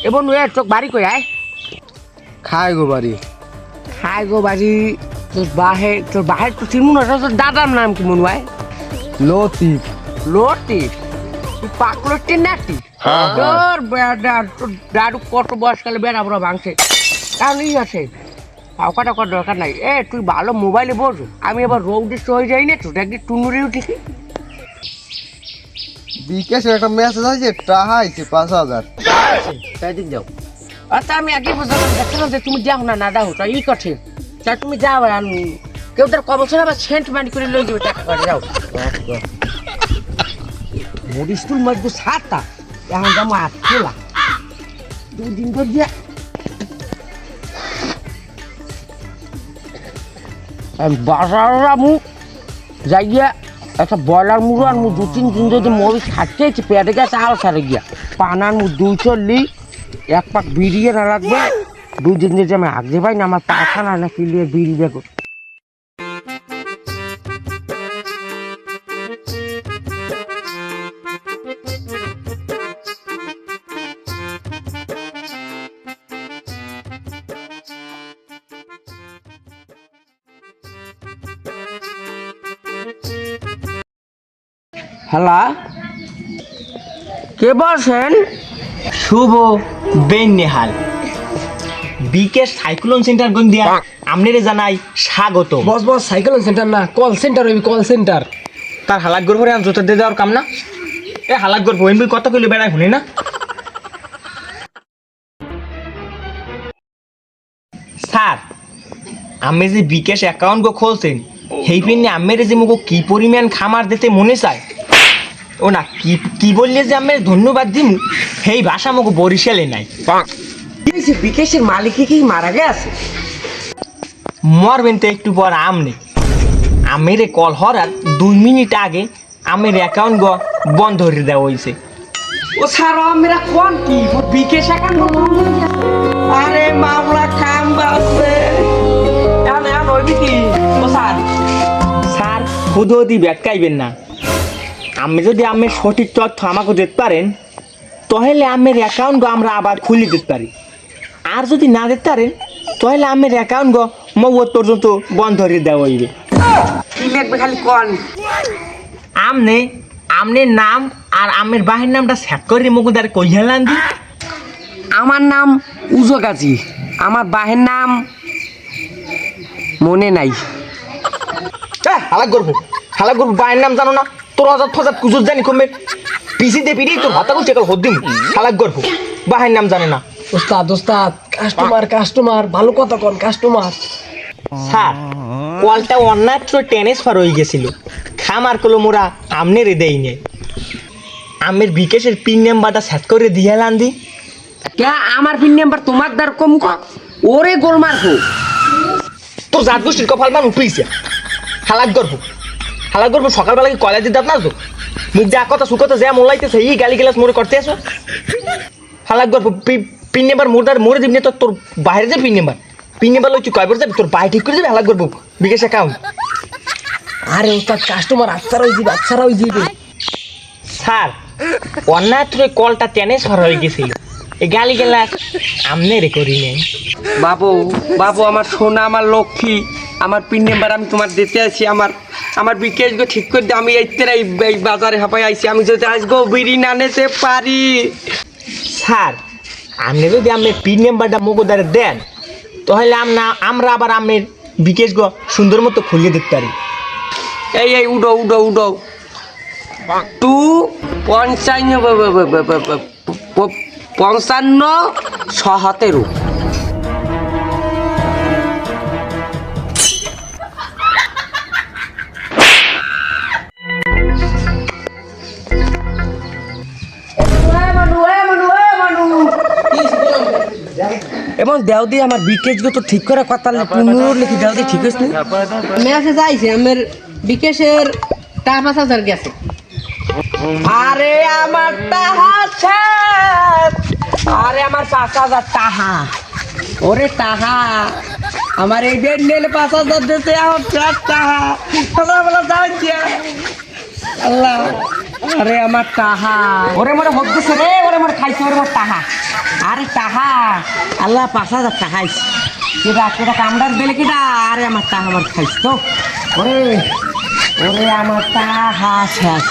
এবার নুয়ে চোখ বাড়ি কই আয় খায় গো বাড়ি। খায় গো বাড়ি তোর বাহের তো চিনু না তোর দাদার নাম কি মনে হয় লতিফ। লতিফ তুই পাকলটির নাতি হ্যাঁ, হ্যাঁ। তোর বেড়া তোর দাদু কত বয়সকালে বেড়া বড় ভাঙছে কারণ ই আছে পাওকাটা করার দরকার নাই তুই ভালো মোবাইলে বোঝ আমি এবার রোডে হয়ে যাই না তোটা কি টুনুরি উঠিছি বিকাশে একটা মেসেজ আছে টাকা আইছে 5000। তাই দিক যাও আচ্ছা আমি আগে বুঝলাম দেখছিলাম যে তুমি যাও না দাও তা ই করছে তা তুমি যাও আর কেউ তার কবছর আবার সেন্ট মানি করে লই যাবে টাকা করে যাও মোদি স্কুল মধ্যে সাতটা এখন যাবো আট খোলা 2 দিন ধর দিয়া বাজার মু যাই গিয়া একটা ব্রয়লার মুরো আর মু 2-3 দিন যদি মরিচ খাচ্ছে পেটে গেছে আরো সারে গিয়া পানার মু 240 এক পাক বিড়িয়ে না লাগবে 2 দিন যদি আমি আগে পাই না আমার পাখানা না কিলিয়ে বিড়ি দেখো হ্যালো কে বলছেন শুভ বেনিহাল বিকেশ সাইক্লোন সেন্টার গন্ডিয়া আমনেরে জানাই স্বাগত। বস সাইকেল সেন্টার না কল সেন্টার হইবি কল সেন্টার। তার হালাক গর ভরে আম জোতা দিয়ে দেওয়ার কাম না এ হালাক গর বইন বই কত কিলো বেড়ায় শুনি না স্যার আমি যে বিকেশ অ্যাকাউন্ট গো খুলছেন সেই পিনে আমের যে মুখ কি পরিমাণ খামার দিতে মনে চায় ও না কি কি বললে যে আমি ধন্যবাদ দিম সেই ভাষা মুখ বরিশালে নাই। বিকেশের মালিক কি মারা গেছে মরবেন তো একটু পর আমনে আমের কল হওয়ার 2 মিনিট আগে আমের অ্যাকাউন্ট গ বন্ধ করে দেওয়া হয়েছে। ও স্যার মেরা কোন কি বিকেশ অ্যাকাউন্ট আরে মামলা কাম বাসে এনে হইবি কি ও স্যার স্যার খুদদি ব্যাটকাইবেন না আমি যদি আমের সঠিক তথ্য আমাকে দিতে পারেন তাহলে আমের অ্যাকাউন্ট গ আমরা আবার খুলে দিতে পারি আর যদি না দিতে পারেন তাহলে আমের অ্যাকাউন্ট গ মৌত পর্যন্ত বন্ধ করে দেওয়া হইবে। কি লিখবে খালি কোন আমনে আমনের নাম আর আমের বাহির নামটা সেট করে মুকুদার কইহালান দি। আমার নাম উজো গাজী আমার বাহের নাম মনে নাই হালাক করবো বাহির নাম জানো না তোর হাজার ফজাত কুজুর জানি কমে পিসি দে পিড়ি তোর হাতা কুচে হদ্দিম হালাক করবো বাহির নাম জানে না। ওস্তাদ কাস্টমার ভালো কথা কোন কাস্টমার। স্যার কলটা অন্যত্র ট্রান্সফার হয়ে গেছিল খামার কলো মোরা আমনের দেই নেই আমের বিকেশের পিন নাম্বারটা সেট করে দিয়ে লান্দি। কে আমার পিন নাম্বার তোমার দ্বার কম কর ওরে গোলমার হো তোর জাত গোষ্ঠীর কপাল মান উঠেছে হালাক করবো সকালবেলা কি কলেজ দিতে না তো মুখ যা কথা সুকথা যা মোলাইতেছে এই গালি গেলাস মোড়ে করতে আসো হালাক করবো পিন নাম্বার মোড়ে দিবি না তোর বাইরে যে পিন নাম্বার লইছি কয়বার যাবি তোর বাই ঠিক করে যাবি হালাক করবো বিকাশ অ্যাকাউন্ট। আরে ওস্তাদ কাস্টমার আচ্ছারা হয়ে যাবে স্যার অন্যত্র কলটা ট্রান্সফার হয়ে গেছিল এই গালি গেলাস আমনে রে করি নেই। বাবু আমার সোনা আমার লক্ষ্মী আমার পিন নাম্বার আমি তোমার দিতে আছি আমার বিকেশ গো ঠিক করে দে আমি এই বাজারে হাঁপাই আইছি আমি যদি আসবো বিড়ি না নিতে পারি। স্যার আপনি যদি আপনার পিন নাম্বারটা মুখোদারে দেন তাহলে আমরা আবার আপনার বিকেশ গো সুন্দর মতো খুলিয়ে দিতে পারি। এই উডো 255 এবং দেও দিয়ে আমার বিকেশ গো তো ঠিক করে কথা লিখি দেও দিয়ে ঠিক আছে মেসেজ আইছে আমার বিকেশের টাকা 5000 গেছে। আরে আমার টাহা শেষ আরে আমার 5000 টাহা ওরে টাহা আমার এই বেড নেলে 5000 দিতে আমার টাহা বলা যাও আল্লাহ আরে আমার টাহা ওরে মোরে হচ্ছে রে ওরে মোরে খাইছে ওরে মোর টাহা আরে টাহা আল্লাহ 5,000 টাকা আইছে কেটা কামড়ার দিলে কেটা আরে আমার টাহা আমার খাইছে তো ওরে ওরে আমার টাহা শেষ